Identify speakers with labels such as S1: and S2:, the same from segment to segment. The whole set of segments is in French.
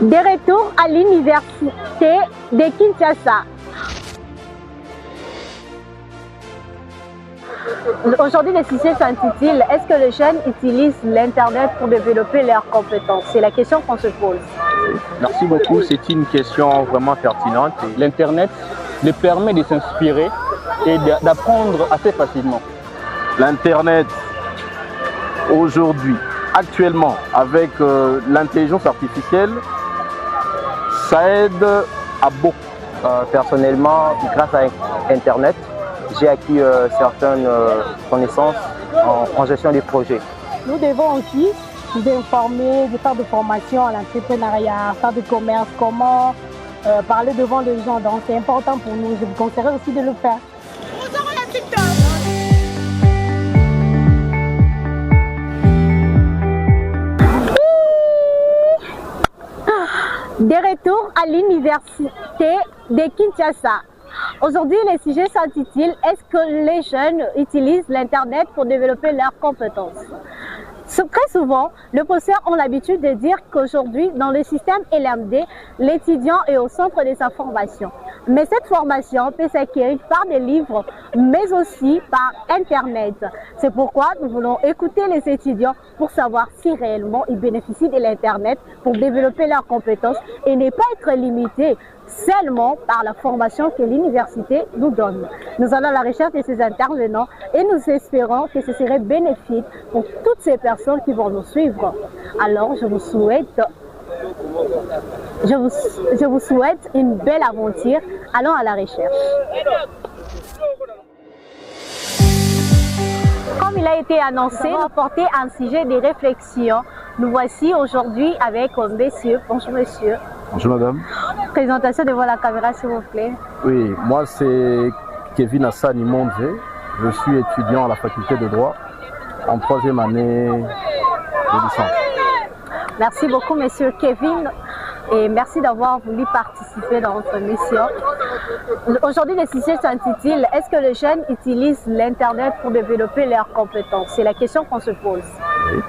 S1: De retour à l'université de Kinshasa. Aujourd'hui, le sujet s'intitule « Est-ce que les jeunes utilisent l'Internet pour développer leurs compétences ?» C'est la question qu'on se pose.
S2: Merci beaucoup, c'est une question vraiment pertinente.
S3: L'Internet leur permet de s'inspirer et d'apprendre assez facilement.
S2: L'Internet, aujourd'hui, actuellement, avec l'intelligence artificielle, ça aide à beaucoup.
S4: Personnellement, grâce à Internet, j'ai acquis certaines connaissances en gestion des projets.
S1: Nous devons aussi nous informer, de faire des formations en entrepreneuriat, faire du commerce, comment parler devant les gens. Donc c'est important pour nous. Je vous conseillerais aussi de le faire. De retour à l'université de Kinshasa. Aujourd'hui, le sujet s'intitule « Est-ce que les jeunes utilisent l'Internet pour développer leurs compétences ?» Très souvent, les professeurs ont l'habitude de dire qu'aujourd'hui, dans le système LMD, l'étudiant est au centre des informations. Mais cette formation peut s'acquérir par des livres, mais aussi par Internet. C'est pourquoi nous voulons écouter les étudiants pour savoir si réellement ils bénéficient de l'Internet pour développer leurs compétences et ne pas être limités seulement par la formation que l'université nous donne. Nous allons à la recherche de ces intervenants et nous espérons que ce serait bénéfique pour toutes ces personnes qui vont nous suivre. Alors, je vous souhaite une belle aventure. Allons à la recherche. Comme il a été annoncé, nous allons apporter un sujet de réflexion. Nous voici aujourd'hui avec monsieur. Bonjour monsieur.
S2: Bonjour madame.
S1: Présentation devant la caméra s'il vous plaît.
S2: Oui, moi c'est Kevin Hassani Mondje. Je suis étudiant à la faculté de droit en 3e année de licence.
S1: Merci beaucoup monsieur Kevin et merci d'avoir voulu participer dans notre mission. Aujourd'hui le sujet s'intitule « Est-ce que les jeunes utilisent l'Internet pour développer leurs compétences ?» C'est la question qu'on se pose.
S2: Oui.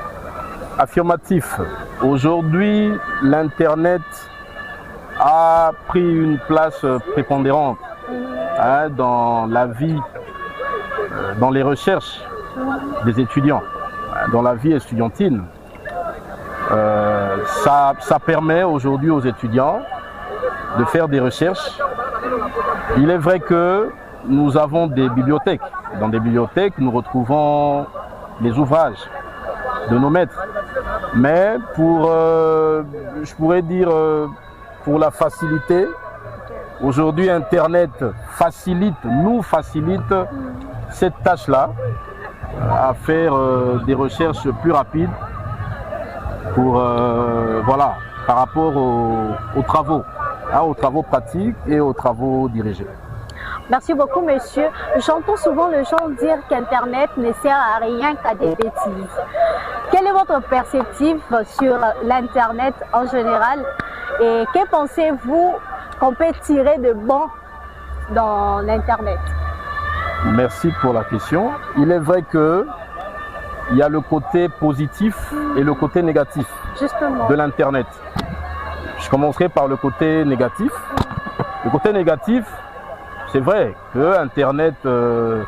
S2: Affirmatif. Aujourd'hui, l'Internet a pris une place prépondérante dans la vie, dans les recherches des étudiants, dans la vie estudiantine. Ça permet aujourd'hui aux étudiants de faire des recherches. Il est vrai que nous avons des bibliothèques. Dans des bibliothèques, nous retrouvons les ouvrages de nos maîtres. Mais pour, je pourrais dire, pour la facilité, aujourd'hui Internet nous facilite cette tâche-là, à faire des recherches plus rapides pour, voilà, par rapport aux travaux pratiques et aux travaux dirigés.
S1: Merci beaucoup, monsieur. J'entends souvent les gens dire qu'Internet ne sert à rien qu'à des bêtises. Quelle est votre perspective sur l'Internet en général et que pensez-vous qu'on peut tirer de bon dans l'Internet?
S2: Merci pour la question. Il est vrai qu'il y a le côté positif et le côté négatif de l'Internet. Je commencerai par le côté négatif. Le côté négatif, c'est vrai que Internet peut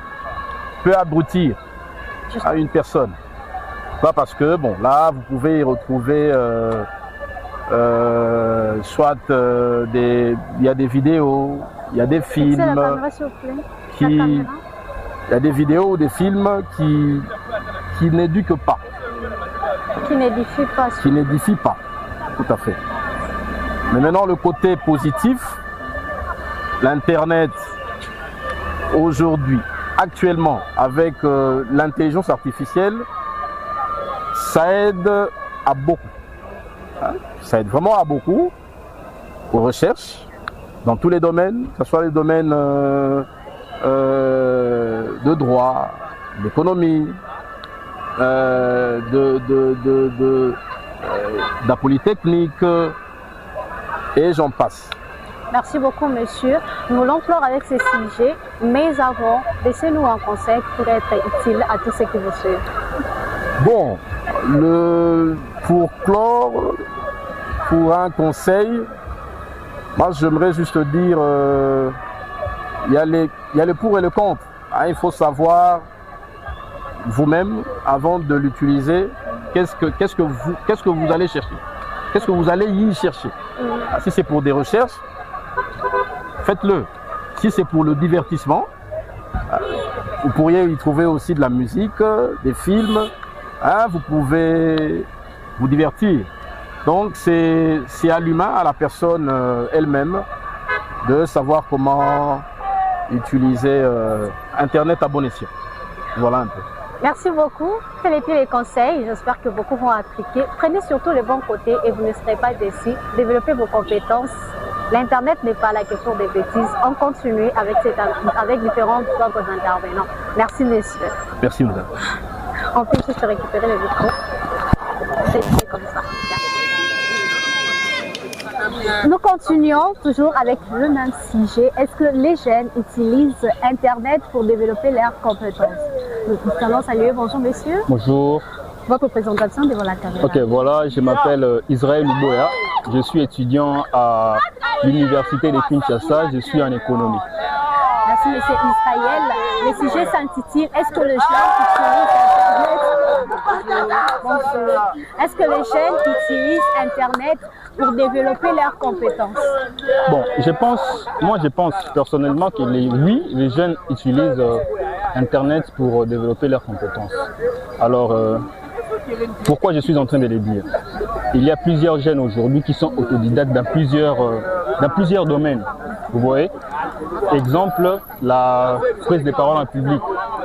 S2: abrutir à une personne. Pas parce que, bon, là, vous pouvez y retrouver soit il y a des vidéos, il y a des films il y a des vidéos ou des films qui n'éduquent pas.
S1: Qui n'édifient pas.
S2: Qui n'édifient pas, tout à fait. Mais maintenant, le côté positif, l'Internet, aujourd'hui, actuellement, avec l'intelligence artificielle, ça aide à beaucoup. Ça aide vraiment à beaucoup aux recherches, dans tous les domaines, que ce soit les domaines de droit, d'économie, de la polytechnique, et j'en passe.
S1: Merci beaucoup, monsieur. Nous voulons clore avec ce sujet, mais avant, laissez-nous un conseil pour être utile à tous ceux qui vous suivent.
S2: Bon, pour clore, pour un conseil, moi j'aimerais juste dire, il y a le pour et le contre. Hein, il faut savoir vous-même, avant de l'utiliser, qu'est-ce que vous allez chercher, qu'est-ce que vous allez y chercher. Si c'est pour des recherches, faites-le. Si c'est pour le divertissement, vous pourriez y trouver aussi de la musique, des films, hein, vous pouvez vous divertir. Donc c'est à l'humain, à la personne elle-même, de savoir comment utiliser Internet à bon escient. Voilà un peu.
S1: Merci beaucoup. Quels étaient les conseils? J'espère que beaucoup vont appliquer. Prenez surtout le bon côté et vous ne serez pas déçus. Développez vos compétences. L'Internet n'est pas là que pour des bêtises. On continue avec différents autres intervenants. Merci, messieurs.
S2: Merci, madame.
S1: On peut juste récupérer le micro. C'est comme ça. Nous continuons toujours avec le même sujet. Est-ce que les jeunes utilisent Internet pour développer leurs compétences? Nous allons saluer. Bonjour, monsieur.
S3: Bonjour.
S1: Votre présentation devant la caméra.
S3: Ok, voilà, je m'appelle Israël Uboya. Je suis étudiant à l'université de Kinshasa. Je suis en économie.
S1: Merci, monsieur Israël. Le sujet s'intitule Est-ce que les jeunes utilisent Internet? Bonjour. Est-ce que les jeunes utilisent Internet pour développer leurs compétences?
S3: Bon, je pense personnellement que oui, les jeunes utilisent Internet pour développer leurs compétences. Alors, pourquoi je suis en train de le dire? Il y a plusieurs jeunes aujourd'hui qui sont autodidactes dans plusieurs domaines. Vous voyez? Exemple, la prise de parole en public,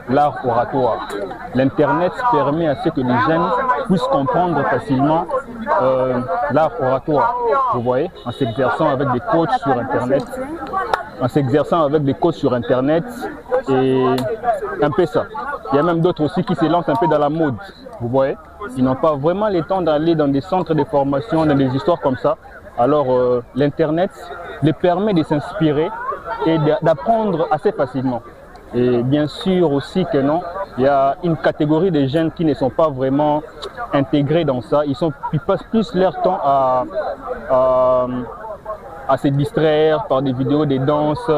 S3: l'art oratoire. L'Internet permet à ce que les jeunes puissent comprendre facilement l'art oratoire. Vous voyez? En s'exerçant avec des coachs sur Internet. En s'exerçant avec des coachs sur Internet et un peu ça. Il y a même d'autres aussi qui se lancent un peu dans la mode. Vous voyez? Ils n'ont pas vraiment le temps d'aller dans des centres de formation, dans des histoires comme ça. Alors l'Internet les permet de s'inspirer et d'apprendre assez facilement. Et bien sûr aussi que non, il y a une catégorie de jeunes qui ne sont pas vraiment intégrés dans ça. Ils passent plus leur temps à se distraire par des vidéos de danse,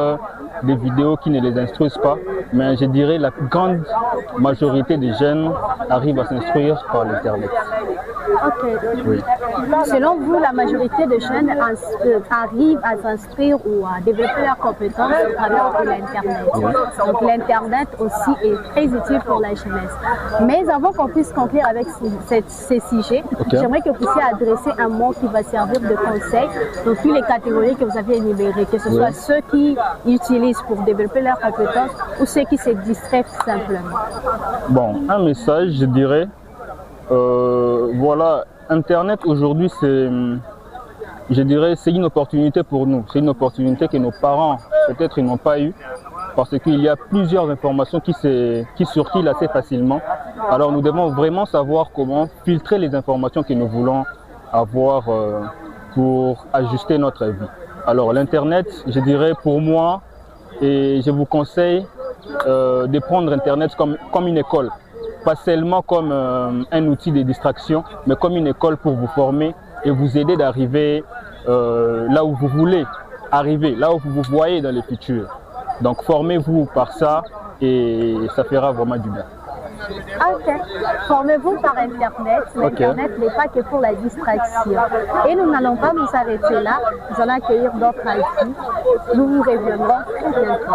S3: des vidéos qui ne les instruisent pas. Mais je dirais la grande majorité des jeunes arrivent à s'instruire par l'Internet.
S1: Ok.
S3: Oui.
S1: Selon vous, la majorité des jeunes arrivent à s'instruire ou à développer leurs compétences au travers de l'Internet.
S3: Oui.
S1: Donc l'Internet aussi est très utile pour la jeunesse. Mais avant qu'on puisse conclure avec ces sujets, j'aimerais que vous puissiez adresser un mot qui va servir de conseil dans toutes les catégories que vous avez énumérées, que ce soit ceux qui utilisent pour développer leurs compétences ou ceux qui se distraient simplement.
S3: Bon, un message, je dirais, voilà, Internet aujourd'hui, je dirais, c'est une opportunité pour nous. C'est une opportunité que nos parents, peut-être, ils n'ont pas eu, parce qu'il y a plusieurs informations qui circulent assez facilement. Alors, nous devons vraiment savoir comment filtrer les informations que nous voulons avoir pour ajuster notre vie. Alors, l'Internet, je dirais, pour moi, et je vous conseille de prendre Internet comme une école. Pas seulement comme un outil de distraction, mais comme une école pour vous former et vous aider d'arriver là où vous voulez arriver, là où vous vous voyez dans le futur. Donc formez-vous par ça et ça fera vraiment du bien.
S1: Ok. Formez-vous par Internet. L'Internet n'est pas que pour la distraction. Et nous n'allons pas nous arrêter là. Nous allons accueillir d'autres ici. Nous vous reviendrons très bientôt.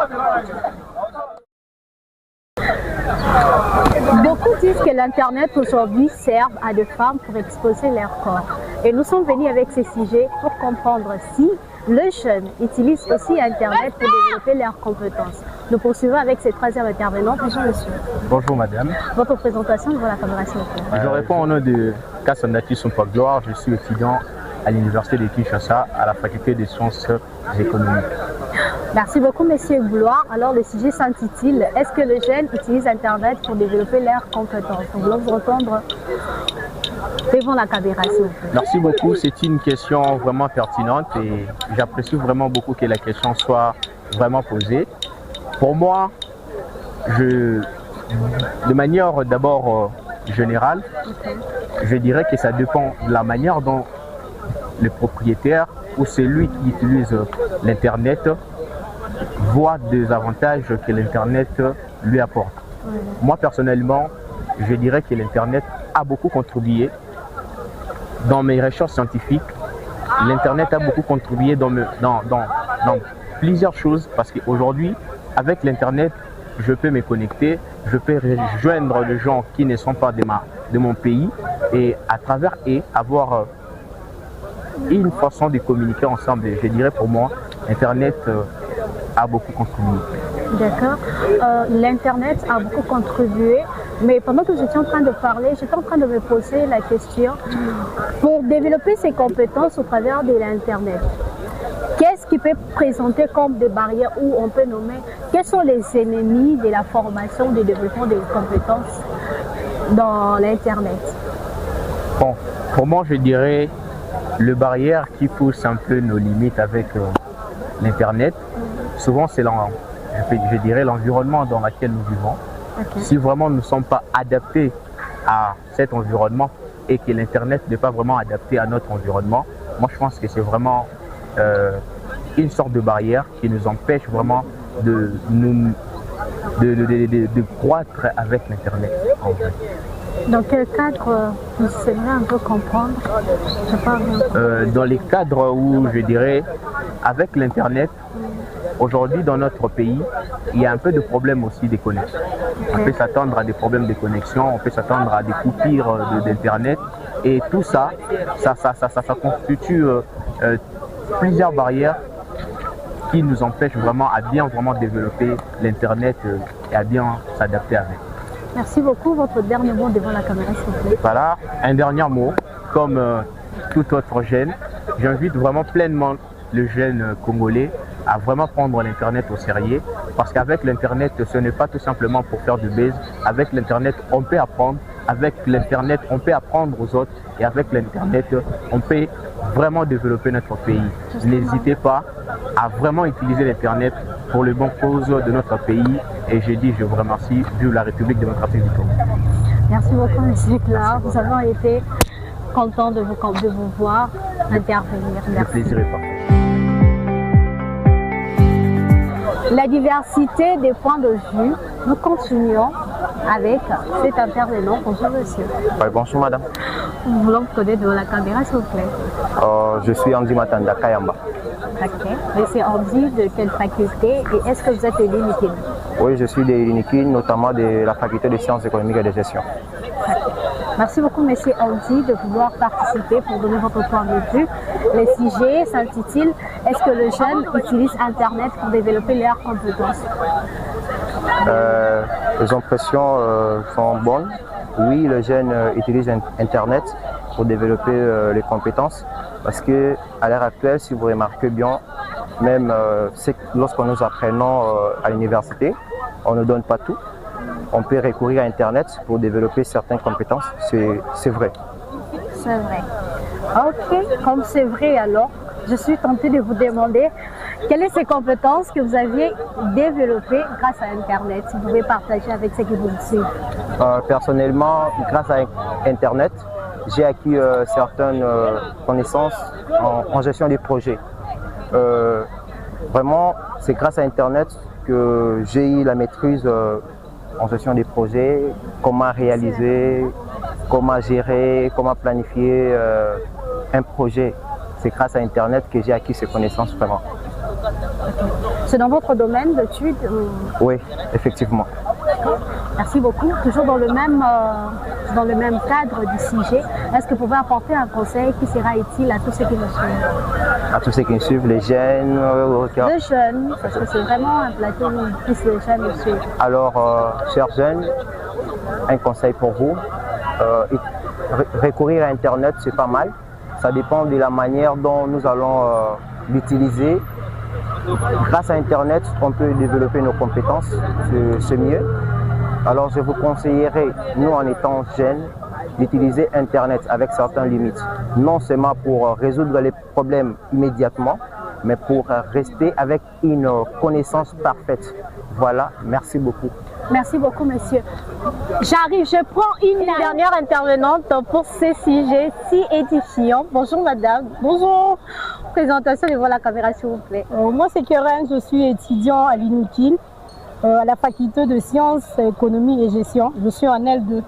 S1: Beaucoup disent que l'Internet aujourd'hui sert à des femmes pour exposer leur corps. Et nous sommes venus avec ces sujets pour comprendre si les jeunes utilisent aussi Internet pour développer leurs compétences. Nous poursuivons avec ce troisième intervenant. Bonjour monsieur.
S5: Bonjour madame.
S1: Votre présentation devant la caméra s'il vous plaît.
S5: Je réponds au nom de Kassandaki Sompagloire. Je suis étudiant à l'université de Kinshasa à la faculté des sciences économiques.
S1: Merci beaucoup, monsieur Gloire. Alors, le sujet s'intitule « Est-ce que les jeunes utilisent Internet pour développer leurs compétences ?» Nous voulons vous entendre devant la caméra, s'il vous plaît.
S5: Merci beaucoup. C'est une question vraiment pertinente et j'apprécie vraiment beaucoup que la question soit vraiment posée. Pour moi, de manière d'abord générale, je dirais que ça dépend de la manière dont le propriétaire ou celui qui utilise l'Internet voit des avantages que l'Internet lui apporte. Moi, personnellement, je dirais que l'Internet a beaucoup contribué dans mes recherches scientifiques. L'Internet a beaucoup contribué dans plusieurs choses parce qu'aujourd'hui, avec l'Internet, je peux me connecter, je peux rejoindre les gens qui ne sont pas de mon pays et à travers eux avoir une façon de communiquer ensemble. Et je dirais pour moi, Internet a beaucoup contribué.
S1: D'accord. L'Internet a beaucoup contribué, mais pendant que j'étais en train de parler, j'étais en train de me poser la question, pour développer ses compétences au travers de l'Internet, qu'est-ce qui peut présenter comme des barrières où on peut nommer, quels sont les ennemis de la formation, du développement des compétences dans l'Internet?
S5: Bon, pour moi, je dirais le barrière qui pousse un peu nos limites avec l'Internet, souvent c'est je dirais l'environnement dans lequel nous vivons.
S1: Okay.
S5: Si vraiment nous ne sommes pas adaptés à cet environnement et que l'Internet n'est pas vraiment adapté à notre environnement, moi je pense que c'est vraiment une sorte de barrière qui nous empêche vraiment de croître avec l'Internet.
S1: Dans quel cadre vous aimeriez un peu comprendre?
S5: Dans les cadres où je dirais avec l'Internet, aujourd'hui dans notre pays, il y a un peu de problèmes aussi de connexion. On peut s'attendre à des problèmes de connexion, on peut s'attendre à des coupures d'Internet et tout ça, ça constitue plusieurs barrières qui nous empêchent vraiment à bien développer l'Internet et à bien s'adapter avec.
S1: Merci beaucoup. Votre dernier mot devant la caméra, s'il vous plaît.
S5: Voilà, un dernier mot. Comme tout autre jeune, j'invite vraiment pleinement le jeune congolais à vraiment prendre l'Internet au sérieux. Parce qu'avec l'Internet, ce n'est pas tout simplement pour faire du buzz. Avec l'Internet, on peut apprendre. Avec l'Internet, on peut apprendre aux autres. Et avec l'Internet, on peut vraiment développer notre pays. N'hésitez pas à vraiment utiliser l'Internet pour le bon cause de notre pays. Et je vous remercie, vive la République démocratique du Congo.
S1: Merci beaucoup, M. Clark. Nous avons été contents de vous voir intervenir. Merci.
S5: Le plaisir est partagé.
S1: La diversité des points de vue, nous continuons avec cet intervenant. Bonjour monsieur.
S4: Oui, bonjour madame.
S1: Nous voulons vous connaître devant la caméra, s'il vous plaît.
S4: Je suis Andy Matanda Kayamba.
S1: Ok. Monsieur Andy, de quelle faculté et est-ce que vous êtes de l'UNIKIN?
S4: Oui, je suis de l'UNIKIN, notamment de la faculté de sciences économiques et de gestion.
S1: Okay. Merci beaucoup, monsieur Andy, de vouloir participer pour donner votre point de vue. Le sujet s'intitule « Est-ce que les jeunes utilisent Internet pour développer leurs compétences ?»
S4: Les impressions sont bonnes. Oui, les jeunes utilisent Internet pour développer les compétences parce qu'à l'heure actuelle, si vous remarquez bien, même lorsque nous apprenons à l'université, on ne donne pas tout. On peut recourir à Internet pour développer certaines compétences, c'est vrai.
S1: C'est vrai. Ok, comme c'est vrai alors, je suis tentée de vous demander quelles sont ces compétences que vous aviez développées grâce à Internet. Si vous pouvez partager avec ceux qui vous suivent.
S4: Personnellement, grâce à Internet, j'ai acquis certaines connaissances en gestion des projets. Vraiment, c'est grâce à Internet que j'ai eu la maîtrise en gestion des projets, comment réaliser, comment gérer, comment planifier un projet. C'est grâce à Internet que j'ai acquis ces connaissances vraiment.
S1: C'est dans votre domaine d'études?
S4: Oui, effectivement.
S1: Merci beaucoup. Toujours dans le même cadre du sujet, est-ce que vous pouvez apporter un conseil qui sera utile à tous ceux qui nous suivent?
S4: À tous ceux qui nous suivent, les jeunes.
S1: Les jeunes, parce que c'est vraiment un plateau où plus les jeunes nous suivent.
S4: Alors, chers jeunes, un conseil pour vous. Recourir à Internet, c'est pas mal. Ça dépend de la manière dont nous allons l'utiliser. Grâce à Internet, on peut développer nos compétences, c'est mieux. Alors je vous conseillerais, nous en étant jeunes, d'utiliser Internet avec certaines limites. Non seulement pour résoudre les problèmes immédiatement, mais pour rester avec une connaissance parfaite. Voilà, merci beaucoup.
S1: Merci beaucoup, monsieur. J'arrive, je prends une dernière intervenante pour ce sujet si édifiant. Bonjour, madame.
S6: Bonjour,
S1: Présentation devant la caméra, s'il vous plaît.
S6: moi c'est Keren, je suis étudiant à l'INUKIL, à la faculté de sciences, économie et gestion. Je suis en L2.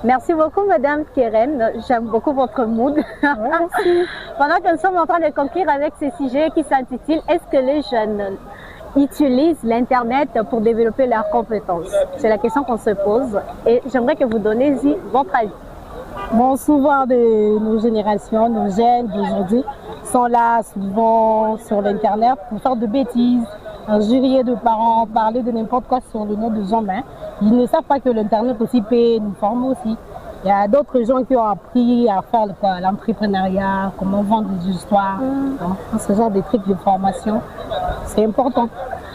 S1: Merci beaucoup, madame Keren. J'aime beaucoup votre mood.
S6: Merci.
S1: Pendant que nous sommes en train de conclure avec ce sujet qui s'intitule « Est-ce que les jeunes utilisent l'Internet pour développer leurs compétences ?» C'est la question qu'on se pose et j'aimerais que vous donniez votre avis.
S6: Bon, souvent nos générations, nos jeunes d'aujourd'hui sont là souvent sur l'Internet pour faire de bêtises, injurier de parents, parler de n'importe quoi sur le nom de gens. Ils ne savent pas que l'Internet aussi peut nous former aussi. Il y a d'autres gens qui ont appris à faire l'entrepreneuriat, comment vendre des histoires, ce genre de trucs de formation. C'est important.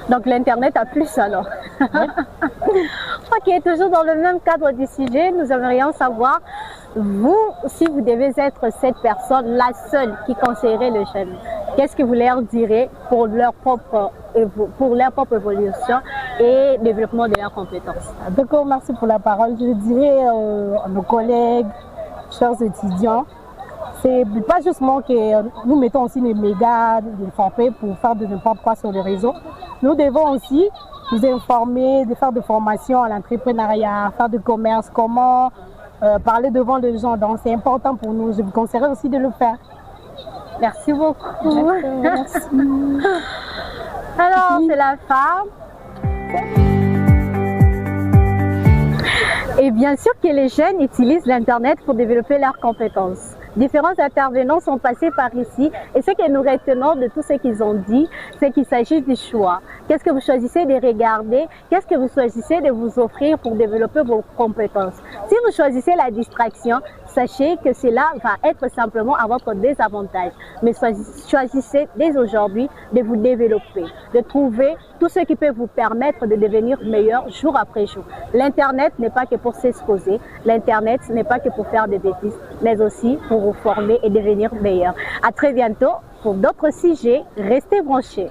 S1: Donc l'Internet a plus alors. Ok, toujours dans le même cadre du sujet, nous aimerions savoir, vous, si vous devez être cette personne, la seule qui conseillerait les jeunes, qu'est-ce que vous leur direz pour leur propre évolution et développement de leurs compétences?
S6: D'accord, merci pour la parole. Je dirais à nos collègues, chers étudiants, c'est pas justement que nous mettons aussi les médias, les forfaits pour faire de n'importe quoi sur les réseaux. Nous devons aussi nous informer, de faire des formations à l'entrepreneuriat, faire du commerce, comment parler devant les gens. Donc c'est important pour nous. Je vous conseillerais aussi de le faire.
S1: Merci beaucoup.
S6: Merci.
S1: Alors, c'est la fin. Et bien sûr que les jeunes utilisent l'Internet pour développer leurs compétences. Différents intervenants sont passés par ici et ce que nous retenons de tout ce qu'ils ont dit, c'est qu'il s'agit du choix. Qu'est-ce que vous choisissez de regarder? Qu'est-ce que vous choisissez de vous offrir pour développer vos compétences? Si vous choisissez la distraction, sachez que cela va être simplement à votre désavantage. Mais choisissez dès aujourd'hui de vous développer, de trouver tout ce qui peut vous permettre de devenir meilleur jour après jour. L'Internet n'est pas que pour s'exposer, l'Internet n'est pas que pour faire des bêtises, mais aussi pour vous former et devenir meilleur. À très bientôt pour d'autres sujets. Restez branchés.